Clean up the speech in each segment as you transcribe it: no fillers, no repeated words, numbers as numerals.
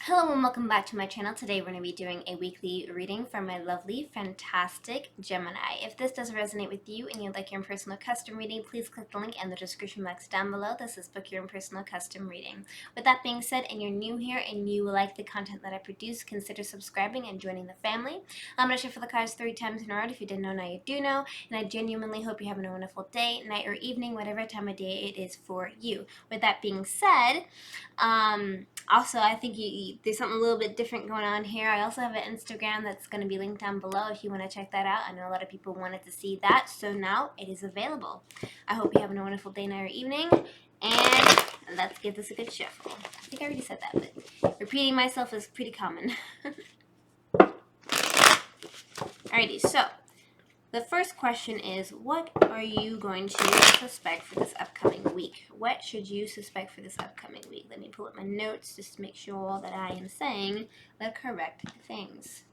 Hello and welcome back to my channel. Today we're going to be doing a weekly reading from my lovely, fantastic Gemini. If this does resonate with you and you'd like your own personal custom reading, please click the link in the description box down below. This is Book Your Own Personal Custom Reading. With that being said, and you're new here and you like the content that I produce, consider subscribing and joining the family. I'm going to shuffle the cards 3 times in a row. If you didn't know, now you do know. And I genuinely hope you're having a wonderful day, night, or evening, whatever time of day it is for you. With that being said, also, I think there's something a little bit different going on here. I also have an Instagram that's going to be linked down below if you want to check that out. I know a lot of people wanted to see that, so now it is available. I hope you're having a wonderful day, night, or evening, and let's give this a good shuffle. I think I already said that, but repeating myself is pretty common. Alrighty, so the first question is, what are you going to suspect for this upcoming week? What should you suspect for this upcoming week? Let me pull up my notes just to make sure that I am saying the correct things.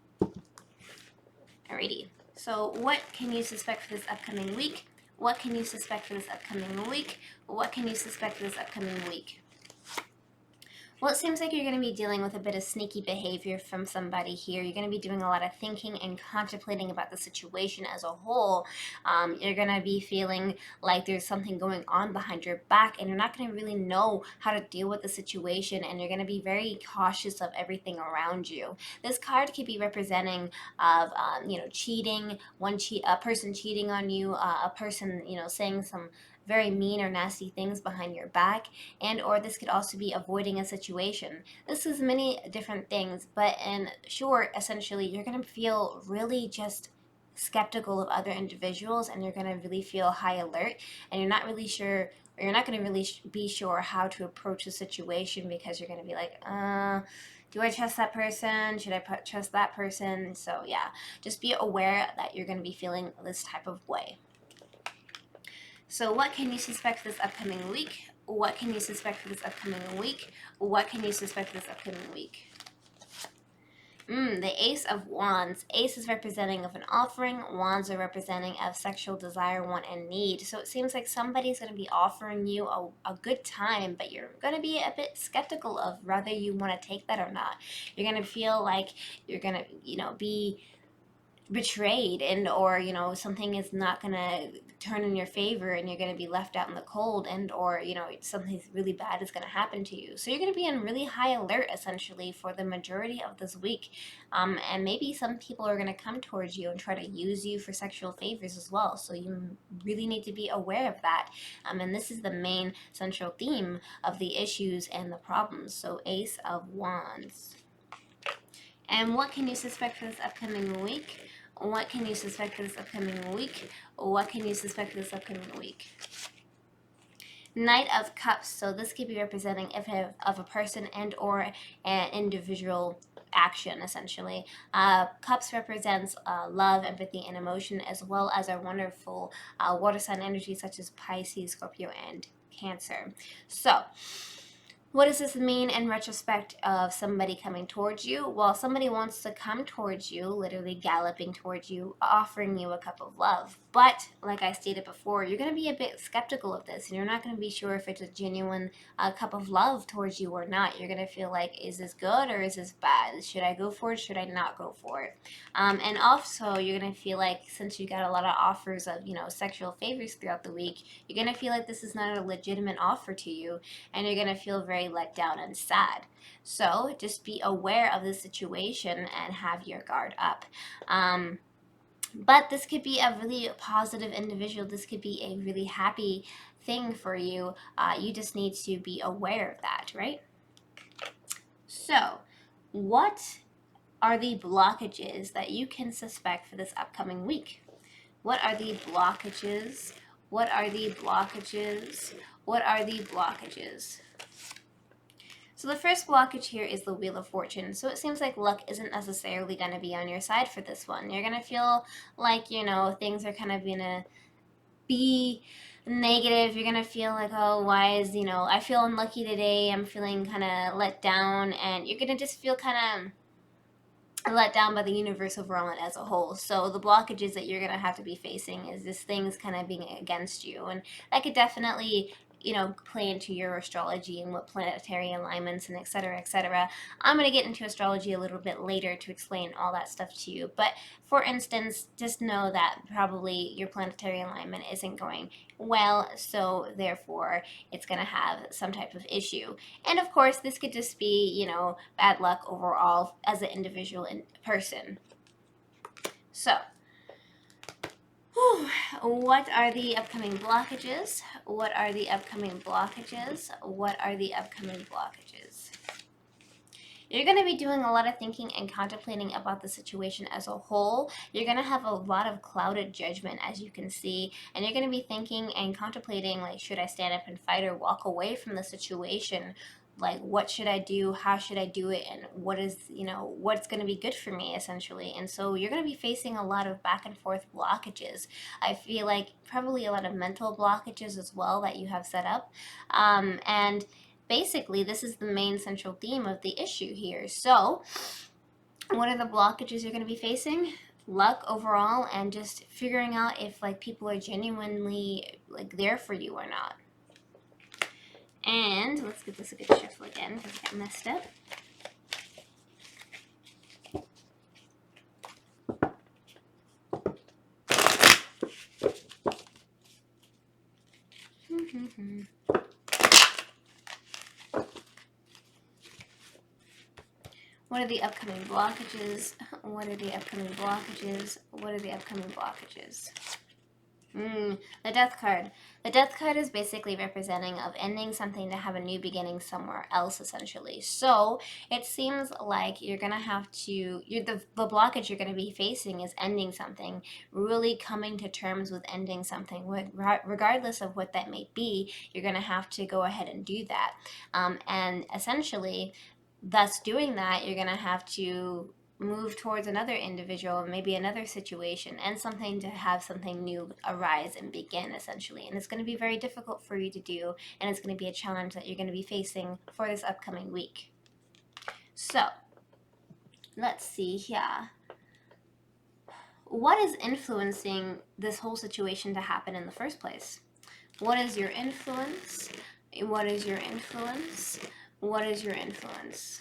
Alrighty, so what can you suspect for this upcoming week? What can you suspect for this upcoming week? What can you suspect for this upcoming week? Well, it seems like you're going to be dealing with a bit of sneaky behavior from somebody here. You're going to be doing a lot of thinking and contemplating about the situation as a whole. You're going to be feeling like there's something going on behind your back, and you're not going to really know how to deal with the situation, and you're going to be very cautious of everything around you. This card could be representing of, cheating, a person cheating on you, a person, saying some very mean or nasty things behind your back, and or this could also be avoiding a situation. This is many different things, but in short, essentially, you're going to feel really just skeptical of other individuals, and you're going to really feel high alert, and you're not really sure, or you're not going to really be sure how to approach the situation, because you're going to be like, do I trust that person? Should I trust that person? So yeah, just be aware that you're going to be feeling this type of way. So what can you suspect for this upcoming week? What can you suspect for this upcoming week? What can you suspect for this upcoming week? The Ace of Wands. Ace is representing of an offering. Wands are representing of sexual desire, want, and need. So it seems like somebody's going to be offering you a good time, but you're going to be a bit skeptical of whether you want to take that or not. You're going to feel like you're going to, be betrayed, and or something is not going to turn in your favor, and you're going to be left out in the cold, and or something really bad is going to happen to you. So you're going to be in really high alert essentially for the majority of this week, and maybe some people are going to come towards you and try to use you for sexual favors as well, so you really need to be aware of that. And this is the main central theme of the issues and the problems. So Ace of Wands. And what can you suspect for this upcoming week? What can you suspect for this upcoming week? What can you suspect for this upcoming week? Knight of Cups. So this could be representing of a person and or an individual action, essentially. Cups represents love, empathy, and emotion, as well as our wonderful water sign energy such as Pisces, Scorpio, and Cancer. So what does this mean in retrospect of somebody coming towards you? Well, somebody wants to come towards you, literally galloping towards you, offering you a cup of love. But, like I stated before, you're going to be a bit skeptical of this, and you're not going to be sure if it's a genuine cup of love towards you or not. You're going to feel like, is this good or is this bad? Should I go for it? Should I not go for it? And also, you're going to feel like, since you got a lot of offers of, sexual favors throughout the week, you're going to feel like this is not a legitimate offer to you, and you're going to feel very let down and sad. So just be aware of the situation and have your guard up. But this could be a really positive individual. This could be a really happy thing for you. You just need to be aware of that, right? So what are the blockages that you can suspect for this upcoming week? What are the blockages? What are the blockages? What are the blockages? So the first blockage here is the Wheel of Fortune. So it seems like luck isn't necessarily going to be on your side for this one. You're going to feel like, things are kind of going to be negative. You're going to feel like, oh, why is, I feel unlucky today. I'm feeling kind of let down. And you're going to just feel kind of let down by the universe overall and as a whole. So the blockages that you're going to have to be facing is this things kind of being against you. And that could definitely play into your astrology and what planetary alignments and et cetera, et cetera. I'm going to get into astrology a little bit later to explain all that stuff to you. But for instance, just know that probably your planetary alignment isn't going well, so therefore it's going to have some type of issue. And of course, this could just be, bad luck overall as an individual person. So, what are the upcoming blockages? What are the upcoming blockages? What are the upcoming blockages? You're going to be doing a lot of thinking and contemplating about the situation as a whole. You're going to have a lot of clouded judgment, as you can see, and you're going to be thinking and contemplating, like, should I stand up and fight or walk away from the situation? Like, what should I do? How should I do it? And what is, what's going to be good for me, essentially. And so you're going to be facing a lot of back and forth blockages. I feel like probably a lot of mental blockages as well that you have set up. And basically, this is the main central theme of the issue here. So, what are the blockages you're going to be facing? Luck overall, and just figuring out if, like, people are genuinely, like, there for you or not. And let's give this a good shuffle again because it got messed up. What are the upcoming blockages? What are the upcoming blockages? What are the upcoming blockages? The Death card. The Death card is basically representing of ending something to have a new beginning somewhere else, essentially. So it seems like you're going to have to, the blockage you're going to be facing is ending something, really coming to terms with ending something. Regardless of what that may be, you're going to have to go ahead and do that. And essentially, thus doing that, you're going to have to move towards another individual, maybe another situation, and something to have something new arise and begin, essentially. And it's going to be very difficult for you to do, and it's going to be a challenge that you're going to be facing for this upcoming week. So, let's see here. What is influencing this whole situation to happen in the first place? What is your influence? What is your influence? What is your influence?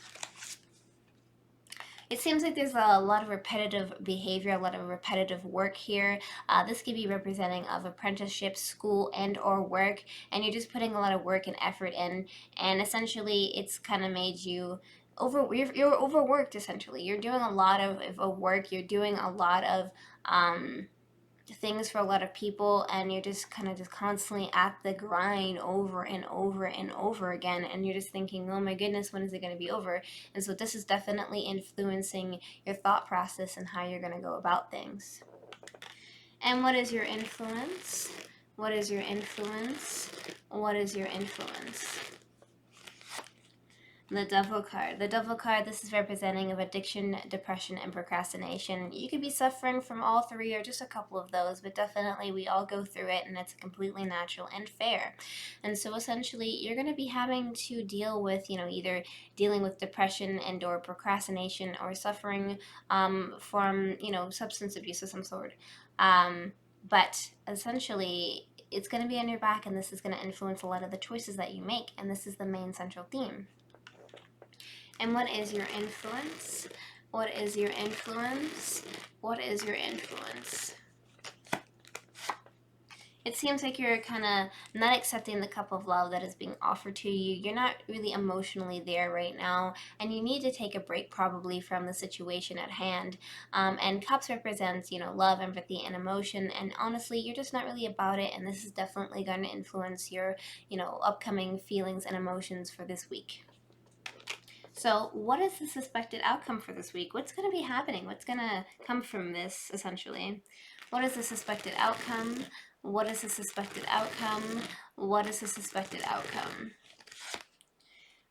It seems like there's a lot of repetitive behavior, a lot of repetitive work here. This could be representing of apprenticeship, school, and or work, and you're just putting a lot of work and effort in, and essentially it's kind of made you you're overworked, essentially. You're doing a lot of work, you're doing a lot of things for a lot of people, and you're just kind of just constantly at the grind over and over and over again, and you're just thinking, oh my goodness, when is it going to be over? And so this is definitely influencing your thought process and how you're going to go about things. And what is your influence? What is your influence? What is your influence? The Devil card. The Devil card, this is representing of addiction, depression, and procrastination. You could be suffering from all three or just a couple of those, but definitely we all go through it, and it's completely natural and fair. And so essentially, you're going to be having to deal with, either dealing with depression and or procrastination, or suffering from, substance abuse of some sort. But essentially, it's going to be on your back, and this is going to influence a lot of the choices that you make, and this is the main central theme. And what is your influence? What is your influence? What is your influence? It seems like you're kind of not accepting the cup of love that is being offered to you. You're not really emotionally there right now, and you need to take a break probably from the situation at hand. And cups represents, love, empathy, and emotion, and honestly, you're just not really about it, and this is definitely going to influence your, upcoming feelings and emotions for this week. So what is the suspected outcome for this week? What's going to be happening? What's going to come from this, essentially? What is the suspected outcome? What is the suspected outcome? What is the suspected outcome?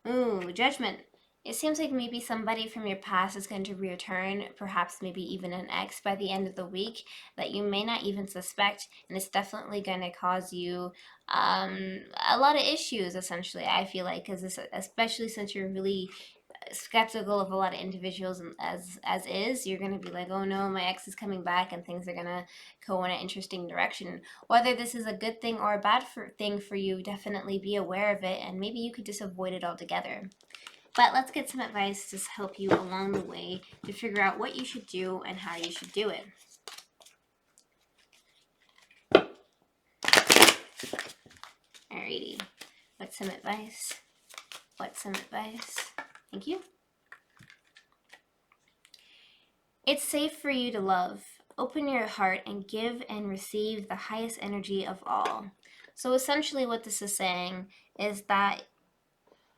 Ooh, Judgment. It seems like maybe somebody from your past is going to return, perhaps maybe even an ex by the end of the week that you may not even suspect, and it's definitely going to cause you a lot of issues, essentially, I feel like, because especially since you're really skeptical of a lot of individuals, and as is, you're going to be like, oh no, my ex is coming back and things are going to go in an interesting direction. Whether this is a good thing or a bad thing for you, definitely be aware of it, and maybe you could just avoid it altogether. But let's get some advice to help you along the way to figure out what you should do and how you should do it. Alrighty, what's some advice? What's some advice? Thank you. It's safe for you to love. Open your heart and give and receive the highest energy of all. So essentially what this is saying is that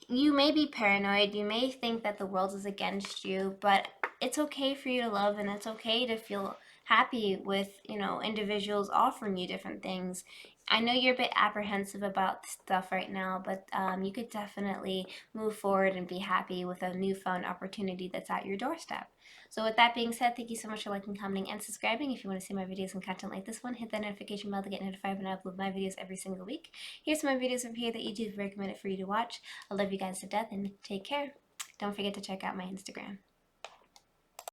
you may be paranoid, you may think that the world is against you, but it's okay for you to love, and it's okay to feel happy with, individuals offering you different things. I know you're a bit apprehensive about stuff right now, but you could definitely move forward and be happy with a newfound opportunity that's at your doorstep. So with that being said, thank you so much for liking, commenting, and subscribing. If you want to see my videos and content like this one, hit that notification bell to get notified when I upload my videos every single week. Here's some of my videos over here that YouTube recommended for you to watch. I love you guys to death, and take care. Don't forget to check out my Instagram.